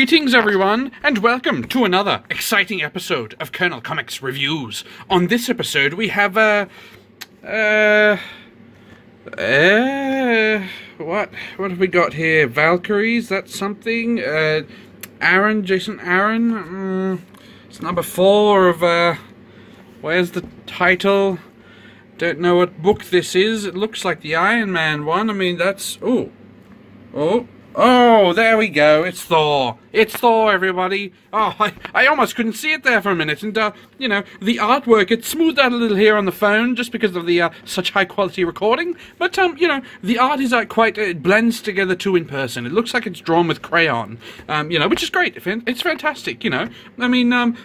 Greetings everyone, and welcome to another exciting episode of Colonel Comics Reviews. On this episode we have what have we got here? Valkyries, that's something. Jason Aaron. It's number 4 of, where's the title? Don't know what book this is. It looks like the Iron Man one. I mean, that's, oh, there we go. It's Thor. It's Thor, everybody. Oh, I almost couldn't see it there for a minute. And, you know, the artwork, it's smoothed out a little here on the phone just because of the such high-quality recording. But, you know, the art is it blends together too in person. It looks like it's drawn with crayon, you know, which is great. It's fantastic, you know. I mean,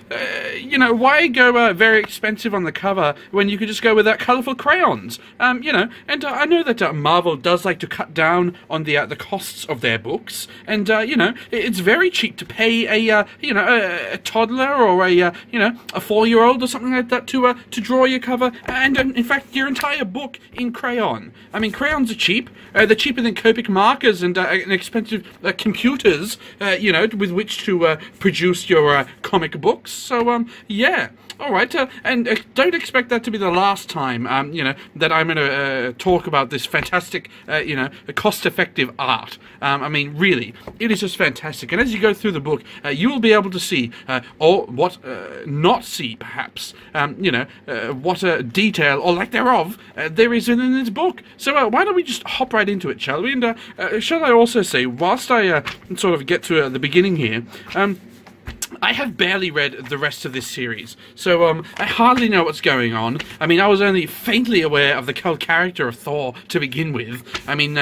you know, why go very expensive on the cover when you could just go with colourful crayons? You know, and I know that Marvel does like to cut down on the costs of their books, and you know, it's very cheap to pay a you know, a toddler or you know, a 4-year-old or something like that to draw your cover, and in fact your entire book in crayon. I mean, crayons are cheap. They're cheaper than Copic markers and expensive computers, you know, with which to produce your comic books. So yeah. Alright, and don't expect that to be the last time, you know, that I'm going to talk about this fantastic, you know, cost-effective art. I mean, really, it is just fantastic. And as you go through the book, you will be able to see, or what not see, perhaps, you know, what detail, or lack thereof, there is in this book. So why don't we just hop right into it, shall we? And shall I also say, whilst I sort of get to the beginning here, I have barely read the rest of this series, so I hardly know what's going on. I mean, I was only faintly aware of the cult character of Thor to begin with. I mean,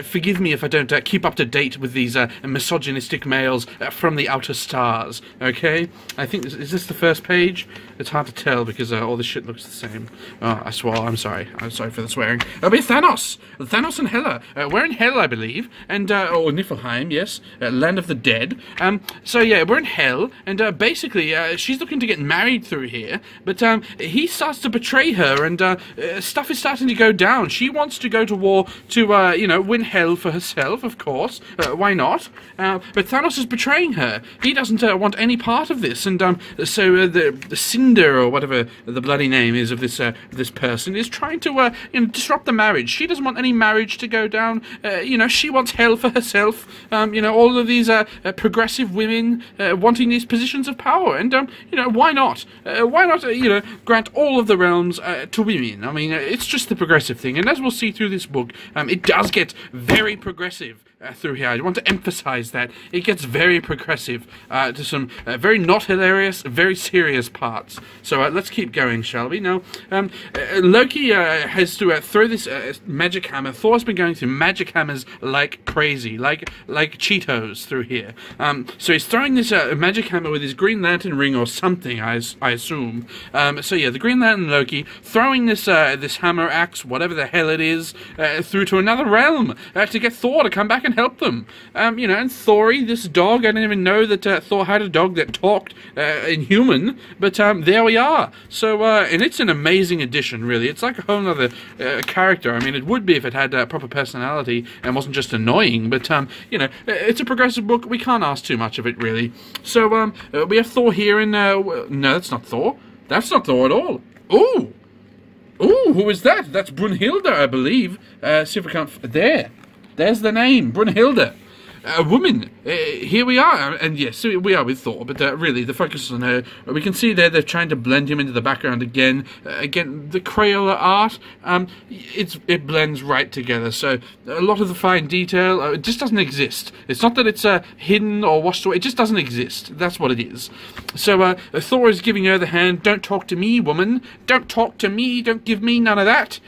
forgive me if I don't keep up to date with these misogynistic males from the outer stars, okay? I think, is this the first page? It's hard to tell because all this shit looks the same. Oh, I swore, I'm sorry. I'm sorry for the swearing. It'll be Thanos! Thanos and Hela. We're in Hell, I believe, and, or Niflheim, yes, land of the dead. So yeah, we're in Hell, and basically, she's looking to get married through here, but he starts to betray her, and stuff is starting to go down. She wants to go to war to, you know, win Hell for herself, of course. Why not? But Thanos is betraying her. He doesn't want any part of this, and so the Cinder, or whatever the bloody name is of this this person, is trying to you know, disrupt the marriage. She doesn't want any marriage to go down. You know, she wants Hell for herself. You know, all of these progressive women wanting these positions of power, and you know, why not? Why not, you know, grant all of the realms to women? I mean, it's just the progressive thing, and as we'll see through this book, it does get very progressive through here. I want to emphasize that it gets very progressive to some very not hilarious, very serious parts. So let's keep going, shall we? Now, Loki has to throw this magic hammer. Thor's been going through magic hammers like crazy, like Cheetos through here. So he's throwing this magic hammer with his Green Lantern ring or something, I assume. So yeah, the Green Lantern Loki throwing this this hammer axe, whatever the hell it is, through to another realm to get Thor to come back and help them. You know, and Thory, this dog, I didn't even know that Thor had a dog that talked in human, but there we are. So, and it's an amazing addition, really. It's like a whole other character. I mean, it would be if it had proper personality and wasn't just annoying, but, you know, it's a progressive book. We can't ask too much of it, really. So, we have Thor here in, no, that's not Thor. That's not Thor at all. Ooh! Ooh, who is that? That's Brunhilde, I believe. See if we can't... There's the name, Brunhilde. A woman. Here we are, and yes, we are with Thor, but really, the focus is on her. We can see there they're trying to blend him into the background again. Again, the Crayola art, it blends right together, so a lot of the fine detail, it just doesn't exist. It's not that it's hidden or washed away, it just doesn't exist. That's what it is. So, Thor is giving her the hand. Don't talk to me, woman. Don't talk to me, don't give me none of that.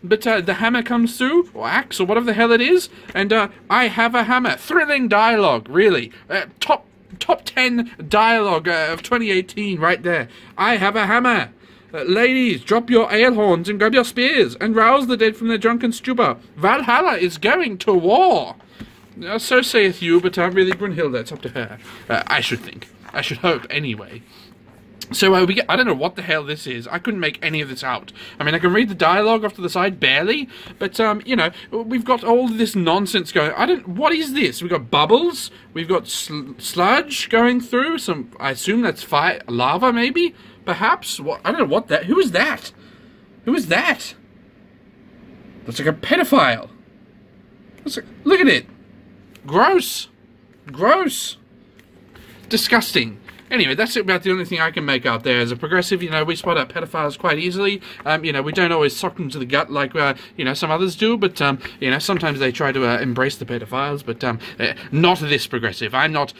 But the hammer comes through, or axe, or whatever the hell it is, and I have a hammer. Thrilling dialogue, really. Top 10 dialogue of 2018 right there. I have a hammer. Ladies, drop your ale horns and grab your spears and rouse the dead from their drunken stupor. Valhalla is going to war. So saith you, but really, Brunhilde, it's up to her. I should think. I should hope, anyway. So I don't know what the hell this is. I couldn't make any of this out. I mean, I can read the dialogue off to the side, barely. But, you know, we've got all this nonsense going. What is this? We've got bubbles. We've got sludge going through. I assume that's fire, lava, maybe? Perhaps? I don't know what that... Who is that? Who is that? Looks like a pedophile. Look at it. Gross. Gross. Disgusting. Anyway, that's about the only thing I can make out there. As a progressive, you know, we spot out pedophiles quite easily. You know, we don't always sock them to the gut like, you know, some others do. But, you know, sometimes they try to embrace the pedophiles. But not this progressive. I'm not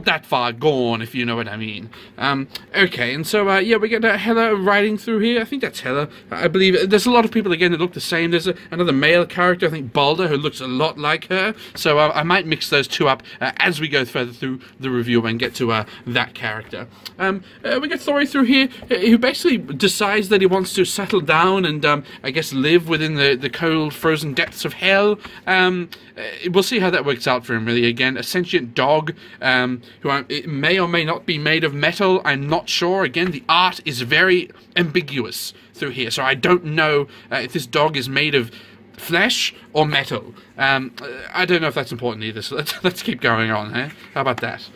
that far gone, if you know what I mean. Okay, and so, yeah, we get Hela riding through here. I think that's Hela. I believe there's a lot of people, again, that look the same. There's another male character, I think Balder, who looks a lot like her. So I might mix those two up as we go further through the review and get to that character. We get Thor through here, who basically decides that he wants to settle down and, I guess, live within the cold, frozen depths of hell. We'll see how that works out for him, really. Again, a sentient dog, who it may or may not be made of metal. I'm not sure. Again, the art is very ambiguous through here, so I don't know if this dog is made of flesh or metal. I don't know if that's important either, so let's keep going on, eh? How about that?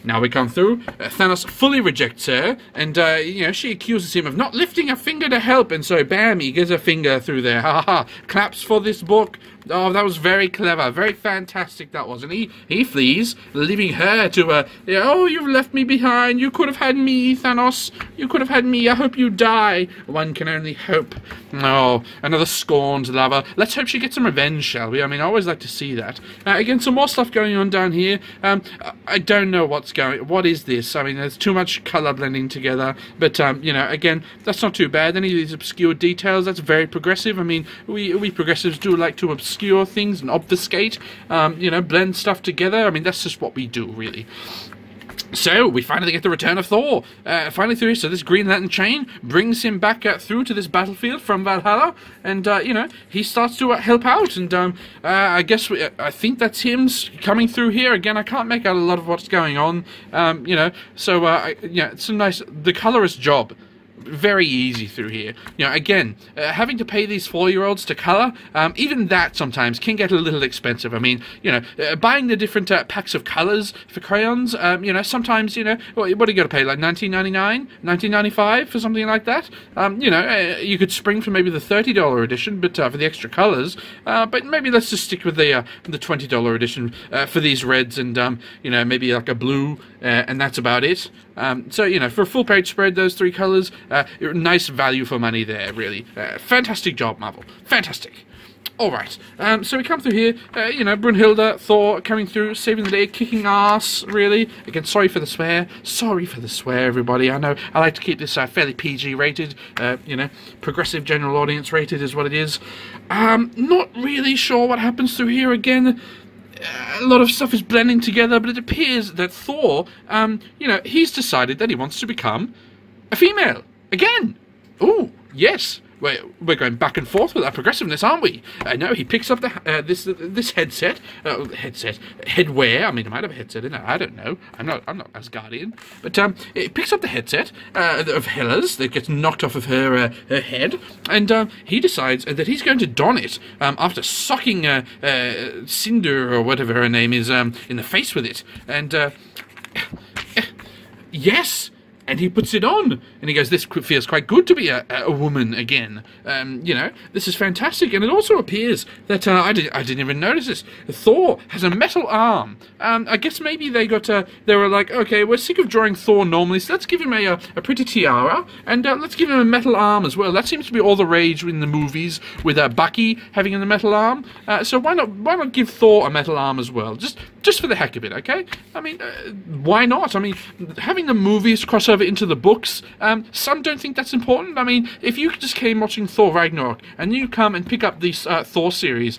Now we come through, Thanos fully rejects her, and, you know, she accuses him of not lifting a finger to help, and so, bam, he gives a finger through there. Ha ha. Claps for this book. Oh, that was very clever, very fantastic that was. And he flees, leaving her to, oh, you've left me behind, you could have had me, Thanos, you could have had me, I hope you die. One can only hope. Oh, another scorned lover. Let's hope she gets some revenge, shall we? I mean, I always like to see that. Again, some more stuff going on down here. I don't know what is this? I mean, there's too much colour blending together, but, you know, again, that's not too bad. Any of these obscure details, that's very progressive. I mean, we progressives do like to obscure things and obfuscate, you know, blend stuff together. I mean, that's just what we do, really. So, we finally get the return of Thor, finally through here. So this Green Lantern chain brings him back through to this battlefield from Valhalla, and, you know, he starts to help out, and, I guess, I think that's him coming through here. Again, I can't make out a lot of what's going on, you know, so, yeah, it's a nice, the colorist job. Very easy through here. You know, again, having to pay these 4-year-olds to color, even that sometimes can get a little expensive. I mean, you know, buying the different packs of colors for crayons, you know, sometimes, you know, what do you got to pay, like $19.99, $19.95 for something like that? You know, you could spring for maybe the $30 edition, but for the extra colors. But maybe let's just stick with the $20 edition for these reds, and you know, maybe like a blue, and that's about it. So, you know, for a full page spread, those 3 colors, nice value for money there, really. Fantastic job, Marvel. Fantastic. Alright, so we come through here, you know, Brunhilde, Thor coming through, saving the day, kicking ass, really. Again, sorry for the swear. Sorry for the swear, everybody. I know I like to keep this fairly PG rated, you know, progressive general audience rated is what it is. Not really sure what happens through here again. A lot of stuff is blending together, but it appears that Thor, you know, he's decided that he wants to become a female. Again. Ooh, yes. We're going back and forth with our progressiveness, aren't we? No, he picks up the this headset, headwear. I mean, it might have a headset in it. I don't know. I'm not Asgardian. But it picks up the headset of Hela's that gets knocked off of her head, and he decides that he's going to don it after socking Cinder or whatever her name is in the face with it, and yes. And he puts it on, and he goes, this feels quite good to be a woman again. You know, this is fantastic. And it also appears that, I didn't even notice this, Thor has a metal arm. I guess maybe they were like, okay, we're sick of drawing Thor normally, so let's give him a pretty tiara, and let's give him a metal arm as well. That seems to be all the rage in the movies, with Bucky having a metal arm. So why not give Thor a metal arm as well? Just for the heck of it, okay? I mean, why not? I mean, having the movies cross over into the books, some don't think that's important. I mean, if you just came watching Thor Ragnarok, and you come and pick up this Thor series,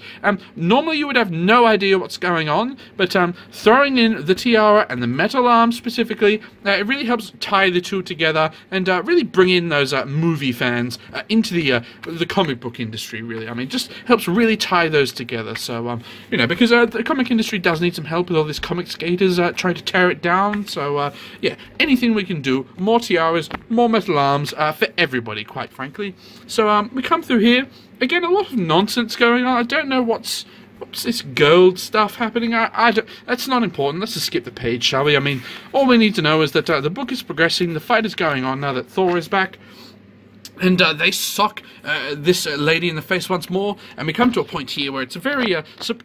normally you would have no idea what's going on, but throwing in the tiara and the metal arm specifically, it really helps tie the two together, and really bring in those movie fans into the comic book industry, really. I mean, just helps really tie those together, so, you know, because the comic industry does need some help help with all these comic skaters trying to tear it down. So, yeah, anything we can do. More tiaras, more metal arms for everybody, quite frankly. So, we come through here. Again, a lot of nonsense going on. I don't know what's this gold stuff happening. I don't, that's not important. Let's just skip the page, shall we? I mean, all we need to know is that the book is progressing. The fight is going on now that Thor is back. And they sock this lady in the face once more, and we come to a point here where it's a very,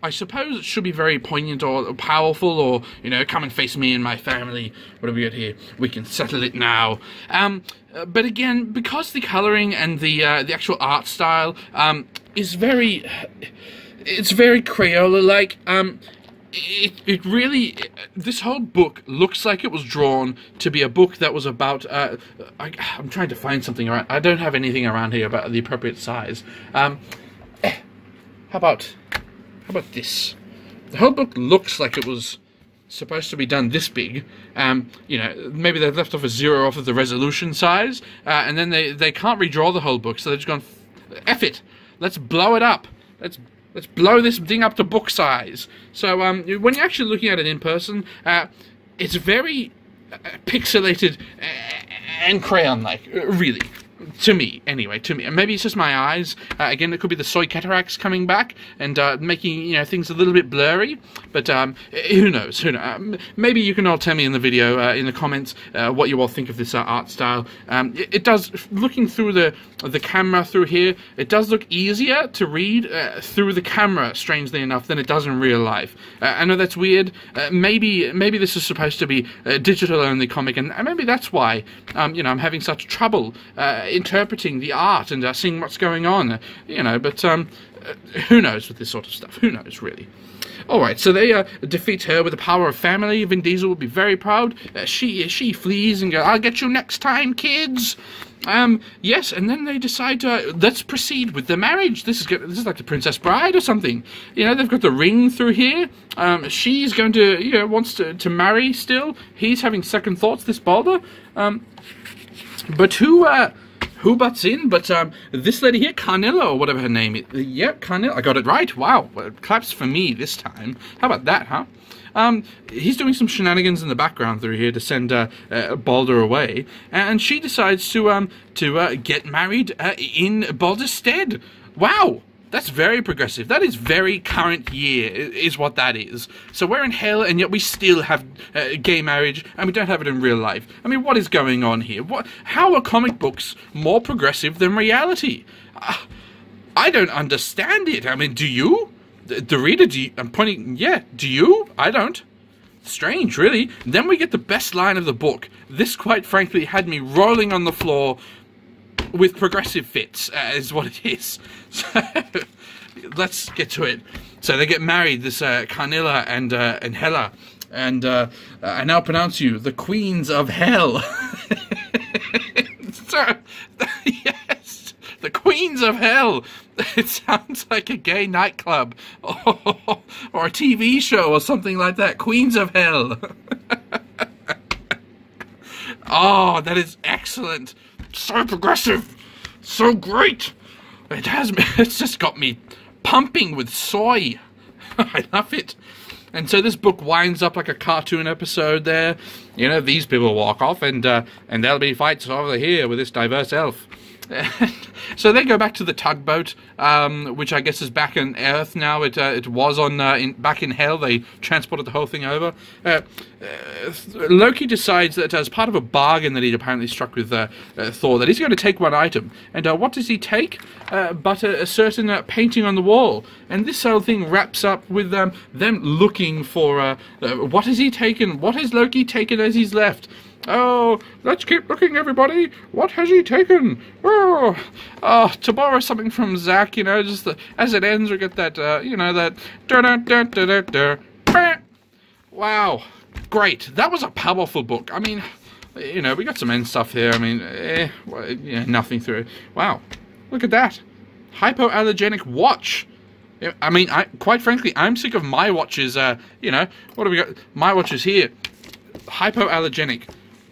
I suppose it should be very poignant or powerful, or, you know, come and face me and my family. What have we got here? We can settle it now. But again, because the colouring and the actual art style is very, it's very Crayola-like. It really, this whole book looks like it was drawn to be a book that was about, I'm trying to find something around, I don't have anything around here about the appropriate size. How about this? The whole book looks like it was supposed to be done this big. You know, maybe they've left off a 0 off of the resolution size, and then they can't redraw the whole book, so they've just gone, F it, let's blow it up. Let's blow this thing up to book size. So when you're actually looking at it in person, it's very pixelated and crayon-like, really. To me, anyway, to me. And maybe it's just my eyes. Again, it could be the soy cataracts coming back and making, you know, things a little bit blurry. But who knows? Who knows? Maybe you can all tell me in the video, in the comments, what you all think of this art style. It does, looking through the camera through here, it does look easier to read through the camera, strangely enough, than it does in real life. I know that's weird. Maybe this is supposed to be a digital-only comic, and maybe that's why, you know, I'm having such trouble interpreting the art and seeing what's going on, you know, but who knows with this sort of stuff? Who knows, really? Alright, so they defeat her with the power of family. Vin Diesel will be very proud. She flees and goes, I'll get you next time, kids! Yes, and then they decide to, let's proceed with the marriage. This is like the Princess Bride or something. You know, they've got the ring through here. She's going to, you know, wants to marry still. He's having second thoughts, this Balder. But who butts in but this lady here, Carnilla, or whatever her name is. Yeah, Carnilla. I got it right. Wow. Well, claps for me this time. How about that, huh? He's doing some shenanigans in the background through here to send Balder away, and she decides to get married in Balder's stead. Wow. That's very progressive. That is very current year, is what that is. So we're in hell, and yet we still have gay marriage, and we don't have it in real life. I mean, what is going on here? How are comic books more progressive than reality? I don't understand it. I mean, do you? The reader, do you? I'm pointing, yeah, do you? I don't. Strange, really. Then we get the best line of the book. This, quite frankly, had me rolling on the floor with progressive fits, is what it is. So, let's get to it. So they get married, this Carnilla and Hela, and I now pronounce you the Queens of Hell. So, yes, the Queens of Hell. It sounds like a gay nightclub, or a TV show, or something like that. Queens of Hell. Oh, that is excellent. So progressive, so great. It's just got me pumping with soy. I love it. And so this book winds up like a cartoon episode there. You know, these people walk off, and there'll be fights over here with this diverse elf. So they go back to the tugboat, which I guess is back on Earth now. It was on back in Hell. They transported the whole thing over. Loki decides that as part of a bargain that he'd apparently struck with Thor, that he's going to take one item. And what does he take? But a certain painting on the wall. And this whole thing wraps up with them looking for what has he taken? What has Loki taken as he's left? Oh, let's keep looking, everybody. What has he taken? Oh, to borrow something from Zach, you know, just as it ends, we get that, you know, that wow, great. That was a powerful book. I mean, you know, we got some end stuff here. I mean, yeah, nothing through it. Wow, look at that. Hypoallergenic watch. I mean, quite frankly, I'm sick of my watches. You know, what do we got? My watch is here. Hypoallergenic.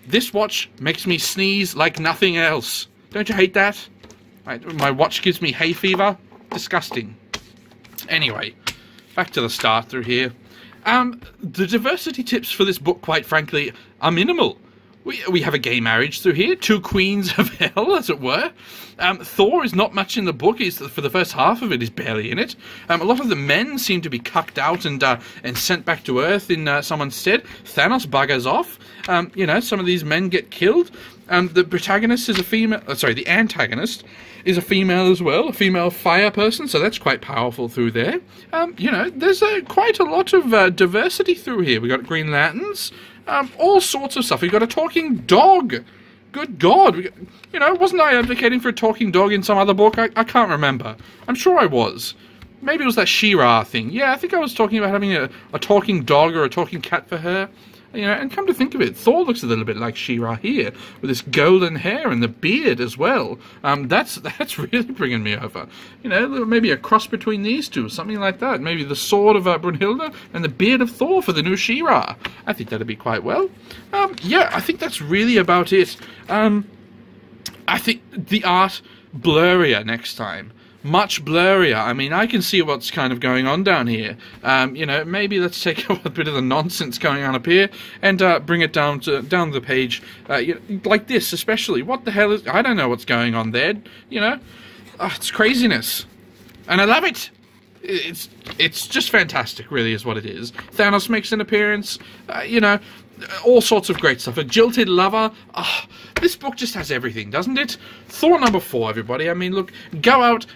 This watch makes me sneeze like nothing else. Don't you hate that? My watch gives me hay fever. Disgusting. Anyway, back to the start through here. The diversity tips for this book, quite frankly, are minimal. We have a gay marriage through here, 2 queens of hell, as it were. Thor is not much in the book. For the first half of it, he's barely in it. A lot of the men seem to be cucked out and sent back to Earth in someone's stead. Thanos buggers off. You know, some of these men get killed. The protagonist is a female. Sorry, the antagonist is a female as well, a female fire person, so that's quite powerful through there. You know, there's quite a lot of diversity through here. We got Green Lanterns. All sorts of stuff. We've got a talking dog. Good God. You know, wasn't I advocating for a talking dog in some other book? I can't remember. I'm sure I was. Maybe it was that She-Ra thing. Yeah, I think I was talking about having a talking dog or a talking cat for her. You know, and come to think of it, Thor looks a little bit like She-Ra here, with this golden hair and the beard as well. That's really bringing me over. You know, maybe a cross between these two, something like that. Maybe the sword of Brunhilde and the beard of Thor for the new She-Ra. I think that'd be quite well. Yeah, I think that's really about it. I think the art blurrier next time. Much blurrier. I mean, I can see what's kind of going on down here. You know, maybe let's take a bit of the nonsense going on up here and bring it down the page, you know, like this especially. What the hell is... I don't know what's going on there, you know? It's craziness. And I love it! It's just fantastic, really, is what it is. Thanos makes an appearance, you know, all sorts of great stuff. A jilted lover. This book just has everything, doesn't it? Thor #4, everybody. I mean, look, go out,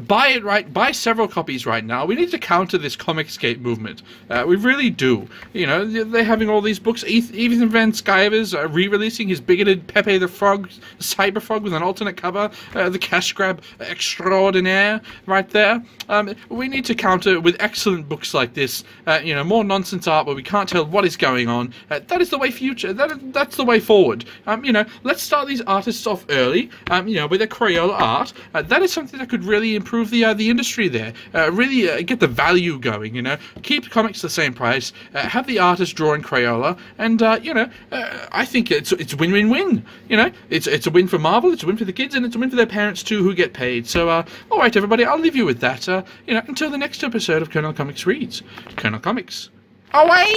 buy it buy several copies right now. We need to counter this Comicscape movement. We really do. You know, they're having all these books. Ethan Van Sciver's re-releasing his bigoted Pepe the Frog, Cyber Frog with an alternate cover. The cash grab extraordinaire right there. We need to counter with excellent books like this. You know, more nonsense art where we can't tell what is going on. That is the way future. That's the way forward. You know, let's start these artists off early. You know, with their Crayola art. That is something that could really improve the industry there. Really get the value going. You know, keep comics the same price. Have the artist draw in Crayola, and you know, I think it's win-win-win. You know, it's a win for Marvel, it's a win for the kids, and it's a win for their parents too, who get paid. So, all right, everybody, I'll leave you with that. You know, until the next episode of Colonel Comics Reads. Colonel Comics. Away!